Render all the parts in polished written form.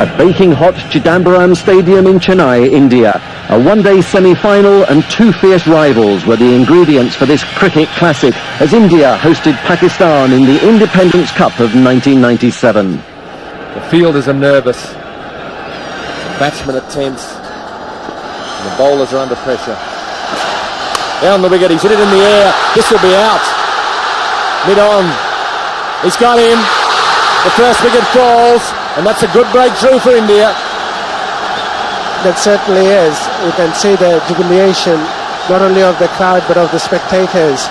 at baking hot Chidambaram Stadium in Chennai, India. A one-day semi-final and two fierce rivals were the ingredients for this cricket classic as India hosted Pakistan in the Independence Cup of 1997. The fielders are nervous, the batsmen are tense, and the bowlers are under pressure. Down the wicket, he's hit it in the air, this will be out. Mid-on, he's got him, the first wicket falls, and that's a good breakthrough for India. That certainly is. You can see the jubilation not only of the crowd but of the spectators,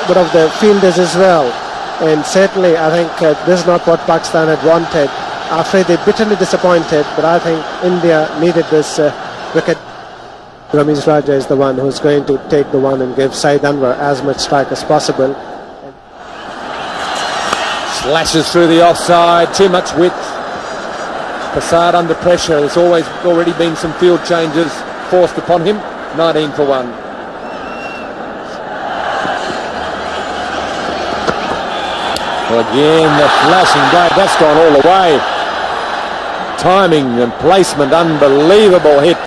but of the fielders as well. And certainly I think this is not what Pakistan had wanted. I'm afraid they're bitterly disappointed, but I think India needed this wicket. Ramesh Raja is the one who's going to take the one and give Saeed Anwar as much strike as possible. Slashes through the offside, too much width. Prasad under pressure, there's already been some field changes forced upon him. 19 for 1. Well, again, the flashing blade, that's gone all the way. Timing and placement, unbelievable hit.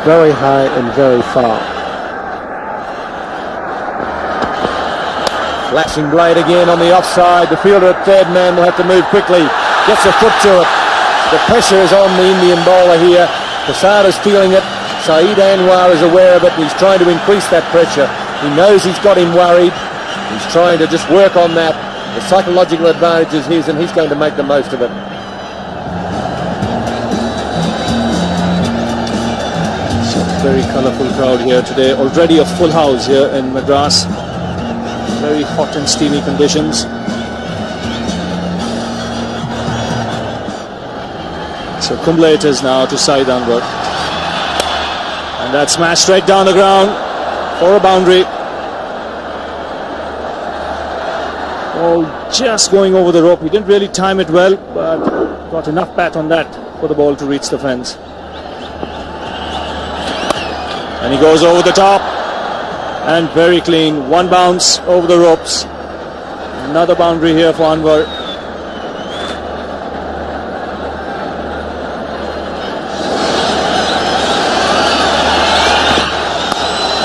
Very high and very far. Flashing blade again on the offside. The fielder at third man will have to move quickly. Gets a foot to it. The pressure is on the Indian bowler here. Prasad is feeling it. Saeed Anwar is aware of it. He's trying to increase that pressure. He knows he's got him worried. He's trying to just work on that. The psychological advantage is his, and he's going to make the most of it. So very colourful crowd here today. Already a full house here in Madras. Very hot and steamy conditions. So Kumble it is now to Saeed Anwar. And that's smashed straight down the ground for a boundary. Oh, just going over the rope. He didn't really time it well, but got enough bat on that for the ball to reach the fence. And he goes over the top. And very clean. One bounce over the ropes. Another boundary here for Anwar.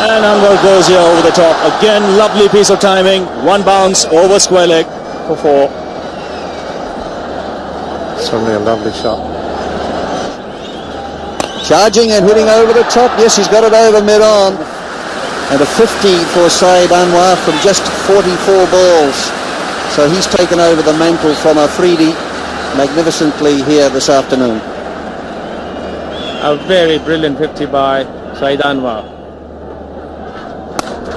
And Anwar goes here over the top. Again, lovely piece of timing. One bounce over square leg for 4. Certainly a lovely shot. Charging and hitting over the top. Yes, he's got it over mid-on. And a 50 for Saeed Anwar from just 44 balls. So he's taken over the mantle from Afridi magnificently here this afternoon. A very brilliant 50 by Saeed Anwar.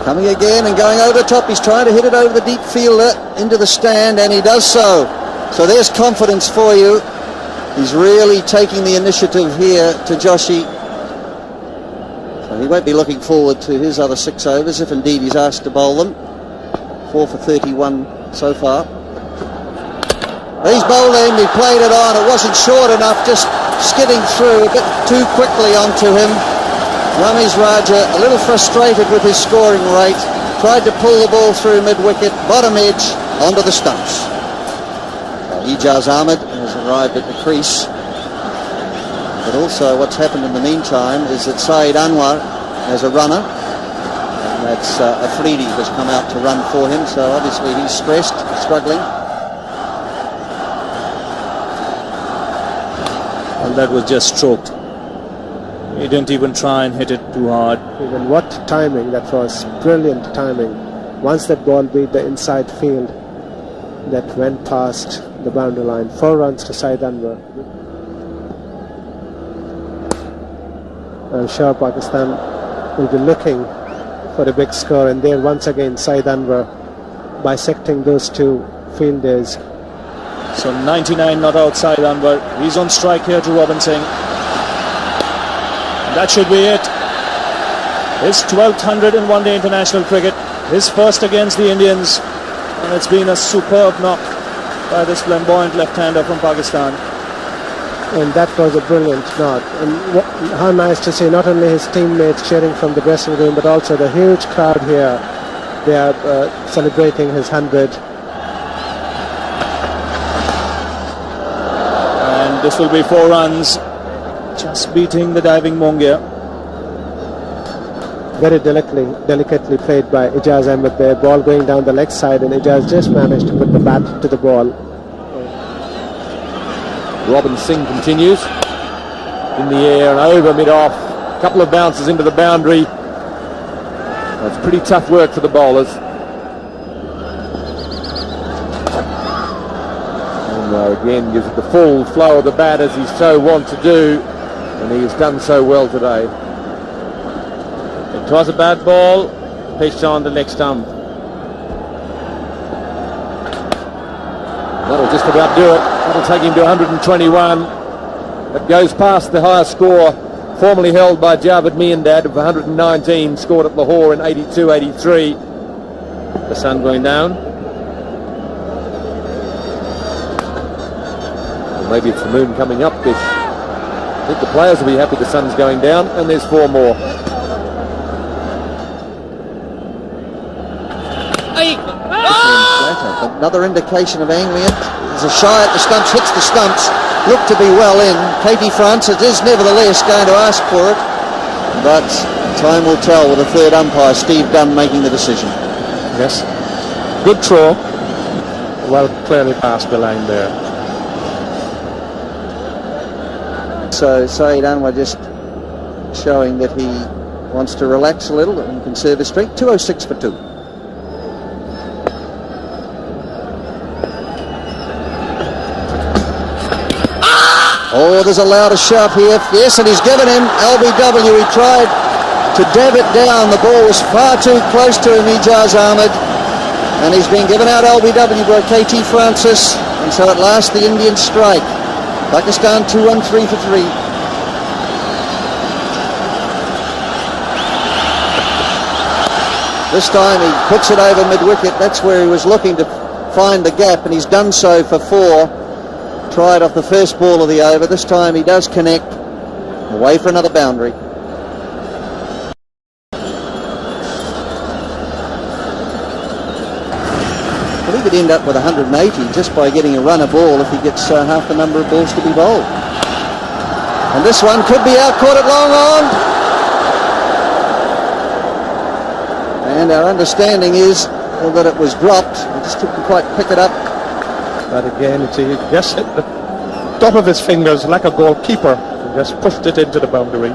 Coming again and going over the top. He's trying to hit it over the deep fielder into the stand, and he does so. So there's confidence for you. He's really taking the initiative here to Joshi. So he won't be looking forward to his other 6 overs if indeed he's asked to bowl them. 4 for 31 so far. He's bowling, he played it on, it wasn't short enough, just skidding through a bit too quickly onto him. Ramesh Raja a little frustrated with his scoring rate, tried to pull the ball through mid-wicket, bottom edge, onto the stumps. Ijaz Ahmed has arrived at the crease. But also what's happened in the meantime is that Saeed Anwar has a runner, and that's Afridi has come out to run for him, so obviously he's stressed, struggling. Well, that was just stroked. He didn't even try and hit it too hard. Even what timing that was, brilliant timing. Once that ball beat the inside field, that went past the boundary line. 4 runs to Saeed Anwar. I'm sure Pakistan will be looking for a big score, and there once again Saeed Anwar bisecting those two fielders. So 99 not outside Anwar. He's on strike here to Robin Singh. That should be it. His 12th 100 in one-day international cricket. His first against the Indians. And it's been a superb knock by this flamboyant left-hander from Pakistan. And that was a brilliant knock. And how nice to see not only his teammates cheering from the dressing room, but also the huge crowd here. They are celebrating his 100. And this will be 4 runs, just beating the diving Mongia. Very delicately played by Ijaz Ahmed there. Ball going down the leg side, and Ijaz just managed to put the bat to the ball. Robin Singh continues in the air and over mid-off. A couple of bounces into the boundary. That's pretty tough work for the bowlers. Anwar again gives it the full flow of the bat as he so wants to do, and he has done so well today. It was a bad ball, pitched on the leg stump. That'll just about do it. That'll take him to 121. That goes past the highest score formerly held by Javed Miandad of 119, scored at Lahore in 82-83. The sun going down. Or maybe it's the moon coming up. I think the players will be happy the sun's going down, and there's 4 more. Another indication of angling it. There's a shy at the stumps, hits the stumps, looked to be well in. Katie Francis is nevertheless going to ask for it, but time will tell with the third umpire, Steve Dunn, making the decision. Yes, good throw, well clearly past the line there. So Saeed Anwar just showing that he wants to relax a little and conserve his strength. 206 for 2. Oh, there's a louder shout here. Yes, and he's given him LBW. He tried to dab it down. The ball was far too close to him, Ijaz Ahmed. And he's been given out LBW by KT Francis. And so at last the Indians strike. Pakistan 2-1-3 for 3. This time he puts it over mid-wicket. That's where he was looking to find the gap, and he's done so for 4. Tried off the first ball of the over. This time he does connect, away for another boundary. Well, he could end up with 180 just by getting a runner ball if he gets half the number of balls to be bowled. And this one could be out, caught it long on. And our understanding is that it was dropped. He just couldn't quite pick it up. But again, he just hit the top of his fingers like a goalkeeper and just pushed it into the boundary.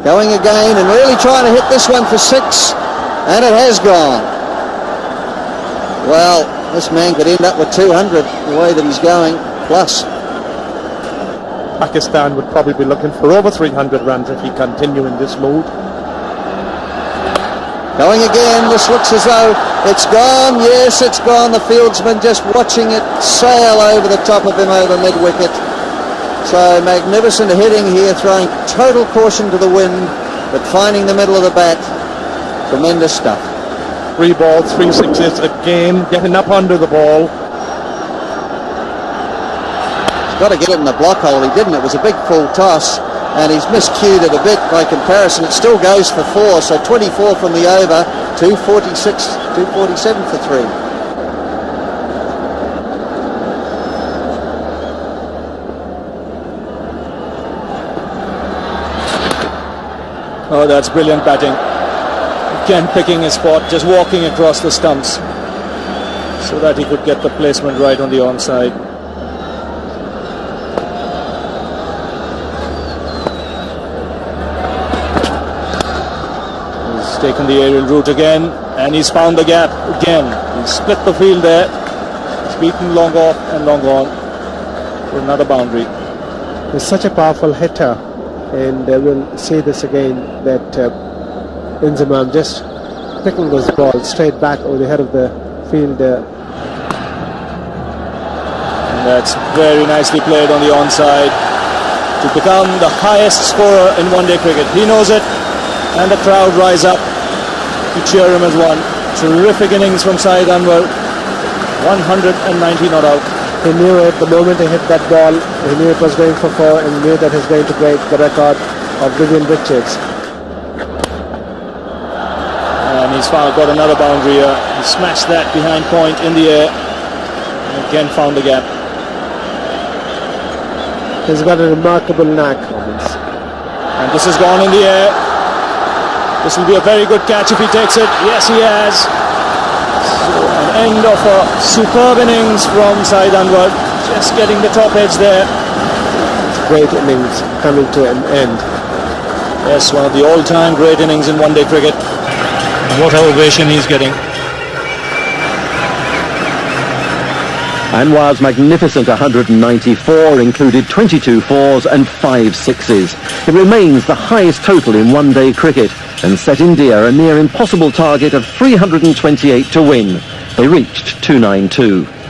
Going again and really trying to hit this one for 6, and it has gone. Well, this man could end up with 200 the way that he's going, plus. Pakistan would probably be looking for over 300 runs if he continue in this mood. Going again, this looks as though it's gone. Yes, it's gone. The fieldsman just watching it sail over the top of him over mid-wicket. So magnificent hitting here, throwing total caution to the wind, but finding the middle of the bat. Tremendous stuff. 3 balls, 3 sixes again, getting up under the ball. He's got to get it in the block hole. He didn't. It was a big full toss. And he's miscued it a bit by comparison. It still goes for 4, so 24 from the over, 246, 247 for 3. Oh, that's brilliant batting. Again picking his spot, just walking across the stumps so that he could get the placement right on the onside. Taken the aerial route again, and he's found the gap again. He's split the field there. He's beaten long off and long on for another boundary. He's such a powerful hitter, and we'll see this again, that Inzamam just picking those balls straight back over the head of the field. And that's very nicely played on the onside to become the highest scorer in one-day cricket. He knows it, and the crowd rise up to cheer him as one. Terrific innings from Saeed Anwar. 190 not out. He knew it the moment he hit that ball. He knew it was going for 4, and he knew that he's going to break the record of Vivian Richards. And he's got another boundary here. He smashed that behind point in the air, and again found the gap. He's got a remarkable knack. And this has gone in the air. This will be a very good catch if he takes it. Yes, he has. So an end of a superb innings from Saeed Anwar. Just getting the top edge there. Great innings coming to an end. Yes, one of the all-time great innings in one-day cricket. What ovation he's getting. Anwar's magnificent 194 included 22 fours and 5 sixes. It remains the highest total in one-day cricket and set India a near impossible target of 328 to win. They reached 292.